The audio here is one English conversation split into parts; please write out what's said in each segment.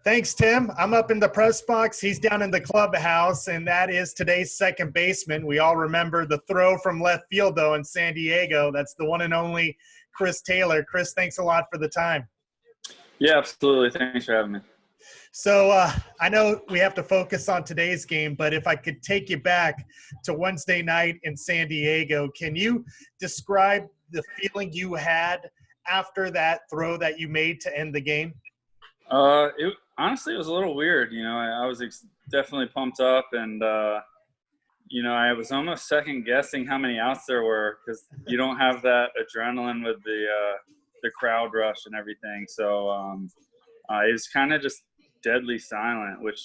Thanks, Tim. I'm up in the press box. He's down in the clubhouse, and that is today's second baseman. We all remember the throw from left field, though, in San Diego. That's the one and only Chris Taylor. Chris, thanks a lot for the time. Yeah, absolutely. Thanks for having me. So I know we have to focus on today's game, but if I could take you back to Wednesday night in San Diego, can you describe the feeling you had after that throw that you made to end the game? Honestly, it was a little weird. I was definitely pumped up, and I was almost second guessing how many outs there were because you don't have that adrenaline with the crowd rush and everything. So it was kind of just deadly silent, which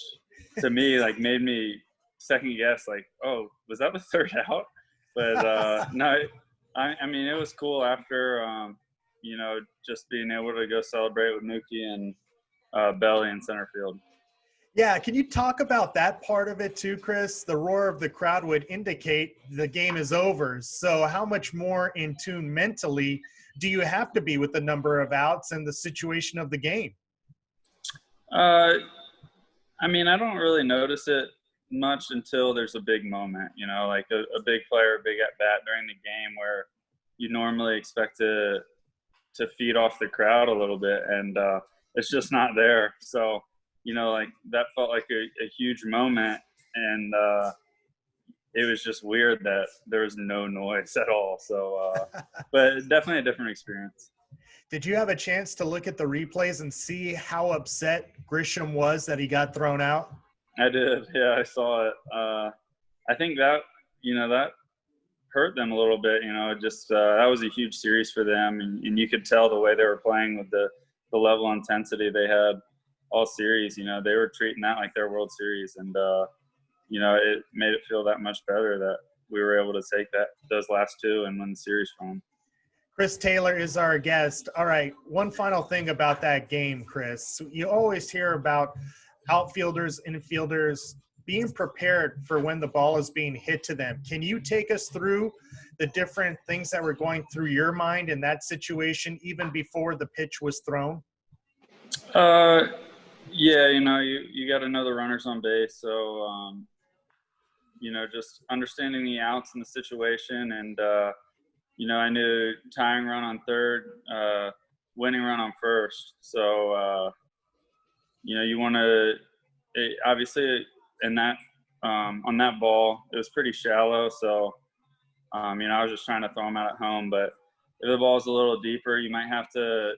to me made me second guess. Like, oh, was that the third out? But no, I mean, it was cool after just being able to go celebrate with Mookie and Belly in center field. Yeah, can you talk about that part of it too, Chris? The roar of the crowd would indicate the game is over. So how much more in tune mentally do you have to be with the number of outs and the situation of the game? I mean, I don't really notice it much until there's a big moment, like a big player, big at bat during the game where you normally expect to feed off the crowd a little bit, and it's just not there. So, that felt like a huge moment, and it was just weird that there was no noise at all. So, but definitely a different experience. Did you have a chance to look at the replays and see how upset Grisham was that he got thrown out? I did. Yeah, I saw it. I think that hurt them a little bit. That was a huge series for them, and you could tell the way they were playing with the level of intensity they had all series. They were treating that like their World Series, and it made it feel that much better that we were able to take those last two and win the series from them. Chris Taylor is our guest. All right, one final thing about that game, Chris. You always hear about outfielders, infielders being prepared for when the ball is being hit to them. Can you take us through the different things that were going through your mind in that situation, even before the pitch was thrown? Yeah, you got to know the runners on base. So, just understanding the outs in the situation, and I knew tying run on third, winning run on first. So, you want to obviously in that on that ball, it was pretty shallow. So, I was just trying to throw them out at home. But if the ball's a little deeper, you might have to,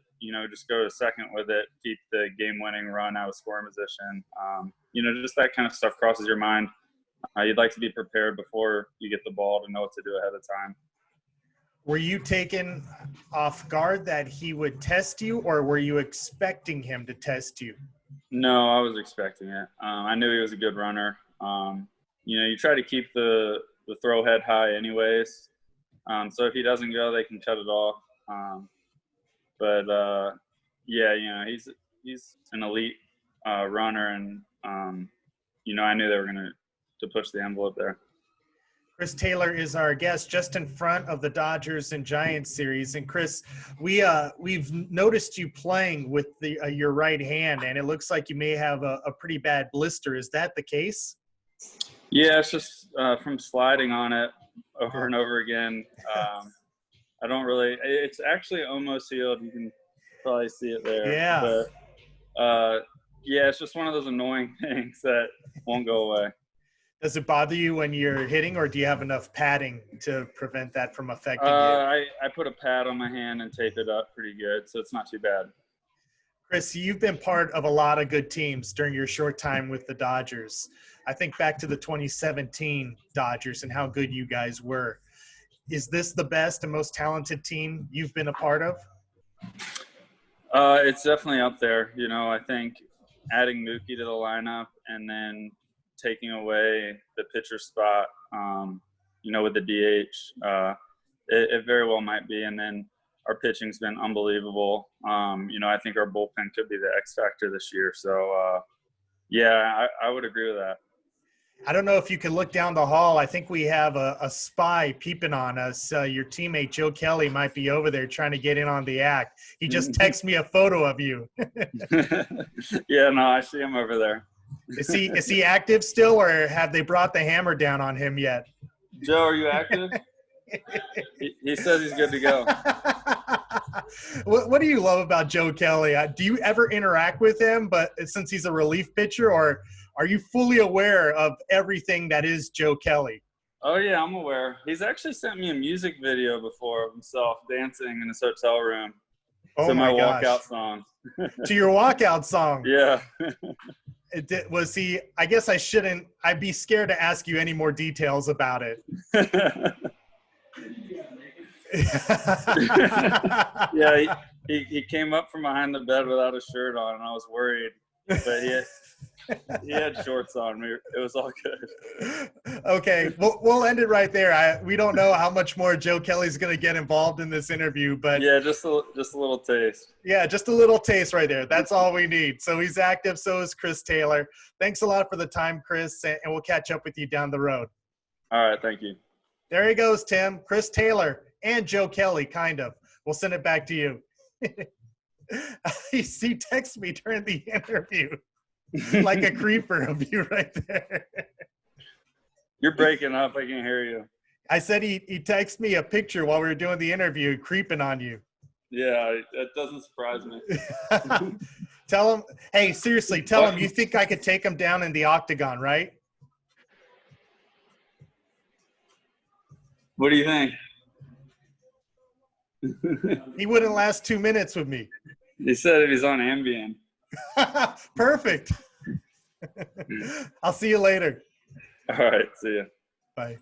just go to second with it, keep the game-winning run out of scoring position. Just that kind of stuff crosses your mind. You'd like to be prepared before you get the ball to know what to do ahead of time. Were you taken off guard that he would test you, or were you expecting him to test you? No, I was expecting it. I knew he was a good runner. You try to keep the throw head high anyways. So if he doesn't go, they can cut it off. Yeah, he's an elite runner, and I knew they were going to push the envelope there. Chris Taylor is our guest, just in front of the Dodgers and Giants series. And Chris, we've noticed you playing with your right hand, and it looks like you may have a pretty bad blister. Is that the case? Yeah, it's just from sliding on it over and over again. I don't really – it's actually almost healed. You can probably see it there. Yeah. But, yeah, it's just one of those annoying things that won't go away. Does it bother you when you're hitting, or do you have enough padding to prevent that from affecting you? I put a pad on my hand and tape it up pretty good, so it's not too bad. Chris, you've been part of a lot of good teams during your short time with the Dodgers. I think back to the 2017 Dodgers and how good you guys were. Is this the best and most talented team you've been a part of? It's definitely up there. I think adding Mookie to the lineup and then taking away the pitcher spot, with the DH, it very well might be. And then our pitching's been unbelievable. I think our bullpen could be the X factor this year. So, yeah, I would agree with that. I don't know if you can look down the hall. I think we have a spy peeping on us. Your teammate Joe Kelly might be over there trying to get in on the act. He just texted me a photo of you. Yeah, no, I see him over there. Is he active still, or have they brought the hammer down on him yet? Joe, are you active? He says he's good to go. What do you love about Joe Kelly? Do you ever interact with him, but since he's a relief pitcher, or are you fully aware of everything that is Joe Kelly? Oh, yeah, I'm aware. He's actually sent me a music video before of himself dancing in his hotel room to my walkout song. To your walkout song? Yeah. Was he – I guess I'd be scared to ask you any more details about it. Yeah, he came up from behind the bed without a shirt on, and I was worried. But he had shorts on. It was all good. Okay, we'll end it right there. We don't know how much more Joe Kelly's going to get involved in this interview, but yeah, just a little taste. Yeah, just a little taste right there. That's all we need. So he's active. So is Chris Taylor. Thanks a lot for the time, Chris, and we'll catch up with you down the road. All right, thank you. There he goes, Tim. Chris Taylor and Joe Kelly, kind of. We'll send it back to you. He texted me during the interview. Like a creeper of you right there. You're breaking up. I can't hear you. I said he texted me a picture while we were doing the interview, creeping on you. Yeah, that doesn't surprise me. Tell him, hey, seriously, tell him you think I could take him down in the octagon, right? What do you think? He wouldn't last 2 minutes with me. He said if he's on Ambien. Perfect. I'll see you later. All right. See ya. Bye.